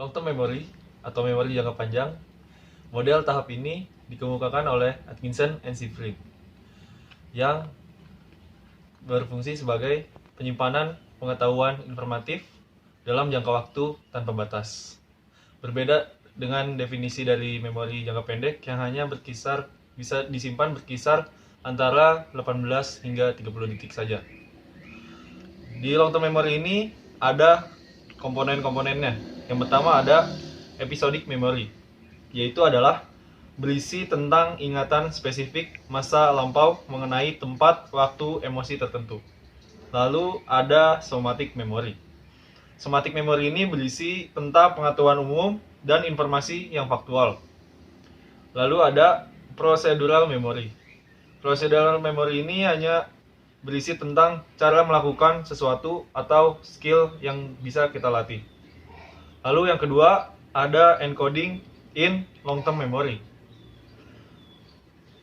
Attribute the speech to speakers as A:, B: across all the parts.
A: Long term memory atau memori jangka panjang. Model tahap ini dikemukakan oleh Atkinson and Seyfried yang berfungsi sebagai penyimpanan pengetahuan informatif dalam jangka waktu tanpa batas. Berbeda dengan definisi dari memori jangka pendek yang hanya bisa disimpan berkisar antara 18 hingga 30 detik saja. Di long term memory ini ada komponen-komponennya. Yang pertama ada episodic memory, yaitu adalah berisi tentang ingatan spesifik masa lampau mengenai tempat, waktu, emosi tertentu. Lalu ada somatic memory. Somatic memory ini berisi tentang pengetahuan umum dan informasi yang faktual. Lalu ada procedural memory. Procedural memory ini hanya berisi tentang cara melakukan sesuatu atau skill yang bisa kita latih. Lalu yang kedua ada encoding in long term memory.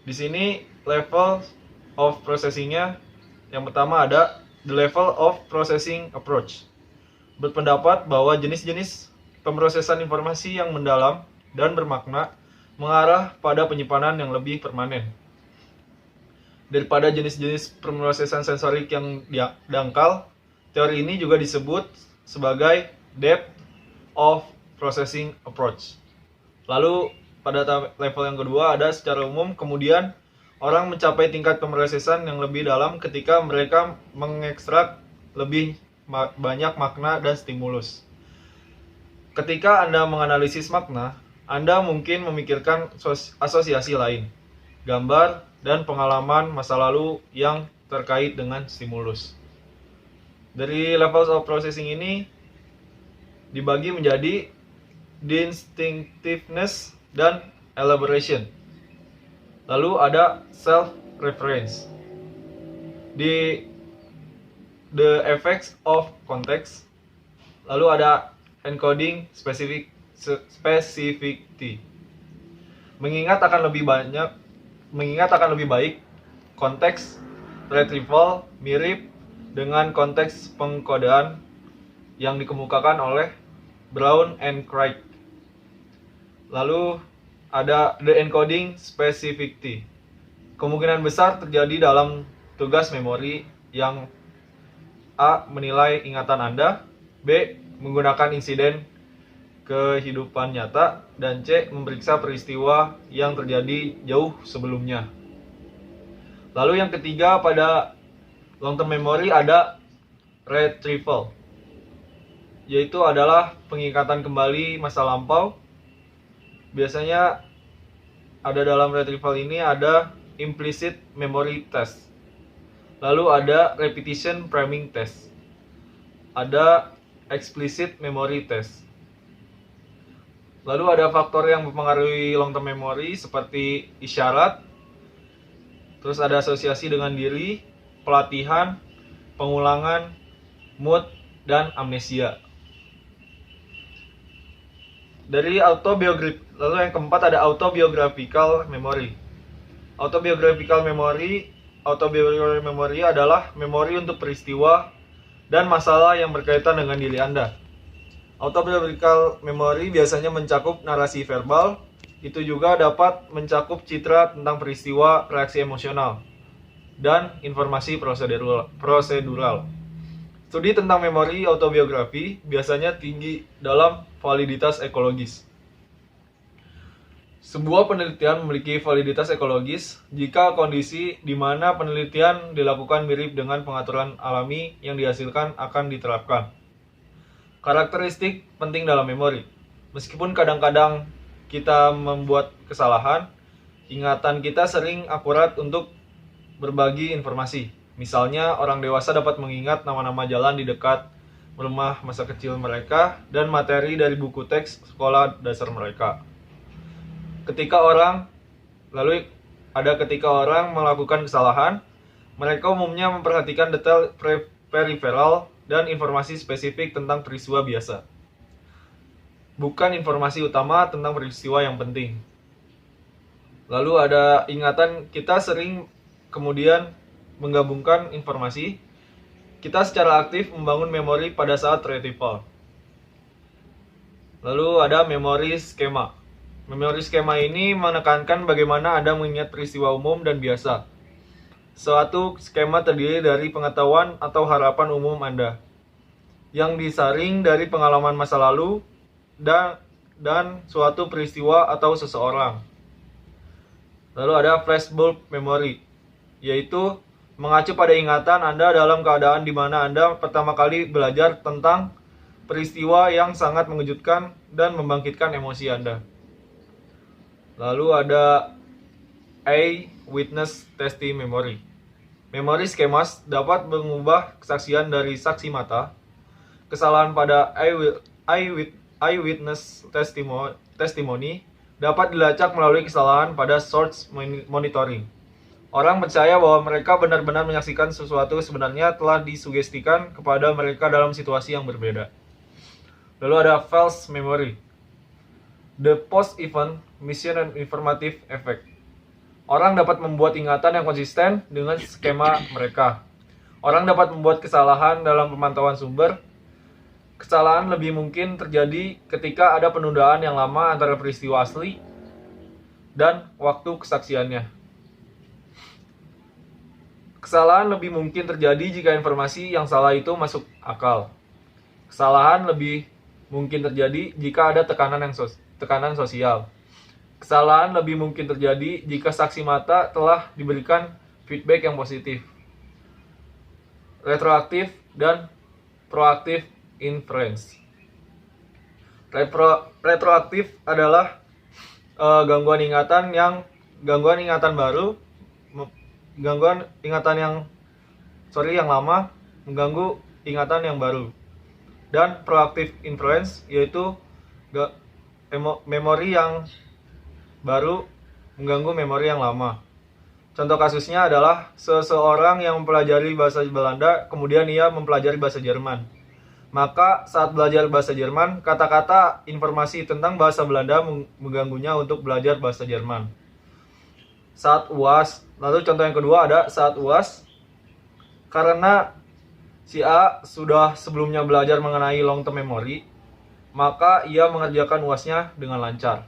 A: Di sini level of processing-nya yang pertama ada the level of processing approach. Berpendapat bahwa jenis-jenis pemrosesan informasi yang mendalam dan bermakna mengarah pada penyimpanan yang lebih permanen daripada jenis-jenis pemrosesan sensorik yang dangkal. Teori ini juga disebut sebagai depth of processing approach. Lalu pada level yang kedua ada secara umum, kemudian orang mencapai tingkat pemrosesan yang lebih dalam ketika mereka mengekstrak lebih banyak makna dan stimulus. Ketika Anda menganalisis makna, Anda mungkin memikirkan asosiasi lain, gambar, dan pengalaman masa lalu yang terkait dengan stimulus. Dari levels of processing ini dibagi menjadi distinctiveness dan elaboration. Lalu ada self-reference. The effects of context. Lalu ada encoding specificity. Mengingat akan lebih baik konteks retrieval mirip dengan konteks pengkodean yang dikemukakan oleh Brown and Craig. Lalu ada the encoding specificity. Kemungkinan besar terjadi dalam tugas memori yang A. menilai ingatan Anda, B. menggunakan insiden kehidupan nyata, dan C. memeriksa peristiwa yang terjadi jauh sebelumnya. Lalu yang ketiga pada long term memory ada retrieval, yaitu adalah pengingatan kembali masa lampau. Biasanya ada dalam retrieval ini ada implicit memory test. Lalu ada repetition priming test. Ada explicit memory test. Lalu ada faktor yang mempengaruhi long term memory seperti isyarat, terus ada asosiasi dengan diri, pelatihan, pengulangan, mood, dan amnesia. Dari lalu yang keempat ada autobiographical memory. Autobiographical memory adalah memori untuk peristiwa dan masalah yang berkaitan dengan diri Anda. Autobiographical memory biasanya mencakup narasi verbal, itu juga dapat mencakup citra tentang peristiwa, reaksi emosional, dan informasi prosedural. Studi tentang memori autobiografi biasanya tinggi dalam validitas ekologis. Sebuah penelitian memiliki validitas ekologis jika kondisi di mana penelitian dilakukan mirip dengan pengaturan alami yang dihasilkan akan diterapkan. Karakteristik penting dalam memori. Meskipun kadang-kadang kita membuat kesalahan, ingatan kita sering akurat untuk berbagi informasi. Misalnya, orang dewasa dapat mengingat nama-nama jalan di dekat rumah masa kecil mereka dan materi dari buku teks sekolah dasar mereka. Ketika orang melakukan kesalahan, mereka umumnya memperhatikan detail peripheral dan informasi spesifik tentang peristiwa biasa, bukan informasi utama tentang peristiwa yang penting. Lalu ada ingatan, kita sering kemudian menggabungkan informasi. Kita secara aktif membangun memori pada saat retrieval. Lalu ada memori skema. Memori skema ini menekankan bagaimana Anda mengingat peristiwa umum dan biasa. Suatu skema terdiri dari pengetahuan atau harapan umum Anda yang disaring dari pengalaman masa lalu dan suatu peristiwa atau seseorang. Lalu ada flashbulb memory, yaitu mengacu pada ingatan Anda dalam keadaan di mana Anda pertama kali belajar tentang peristiwa yang sangat mengejutkan dan membangkitkan emosi Anda. Lalu ada eyewitness testing memory. Memori schemas dapat mengubah kesaksian dari saksi mata. Kesalahan pada eyewitness testimony dapat dilacak melalui kesalahan pada source monitoring. Orang percaya bahwa mereka benar-benar menyaksikan sesuatu sebenarnya telah disugestikan kepada mereka dalam situasi yang berbeda. Lalu ada false memory. The post-event mission and informative effect. Orang dapat membuat ingatan yang konsisten dengan skema mereka. Orang dapat membuat kesalahan dalam pemantauan sumber. Kesalahan lebih mungkin terjadi ketika ada penundaan yang lama antara peristiwa asli dan waktu kesaksiannya. Kesalahan lebih mungkin terjadi jika informasi yang salah itu masuk akal. Kesalahan lebih mungkin terjadi jika ada tekanan sosial. Kesalahan lebih mungkin terjadi jika saksi mata telah diberikan feedback yang positif. Retroaktif dan proaktif inference. Retroaktif adalah gangguan ingatan yang lama mengganggu ingatan yang baru. Dan proaktif inference yaitu memori yang baru mengganggu memori yang lama. Contoh kasusnya adalah seseorang yang mempelajari bahasa Belanda, kemudian ia mempelajari bahasa Jerman. Maka saat belajar bahasa Jerman, kata-kata informasi tentang bahasa Belanda mengganggunya untuk belajar bahasa Jerman. Saat UAS, lalu contoh yang kedua ada saat UAS, karena si A sudah sebelumnya belajar mengenai long term memory, maka ia mengerjakan UAS-nya dengan lancar.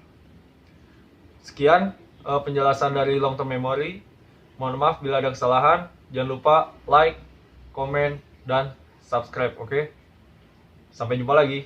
A: Sekian penjelasan dari long term memory. Mohon maaf bila ada kesalahan. Jangan lupa like, komen, dan subscribe, oke? Sampai jumpa lagi.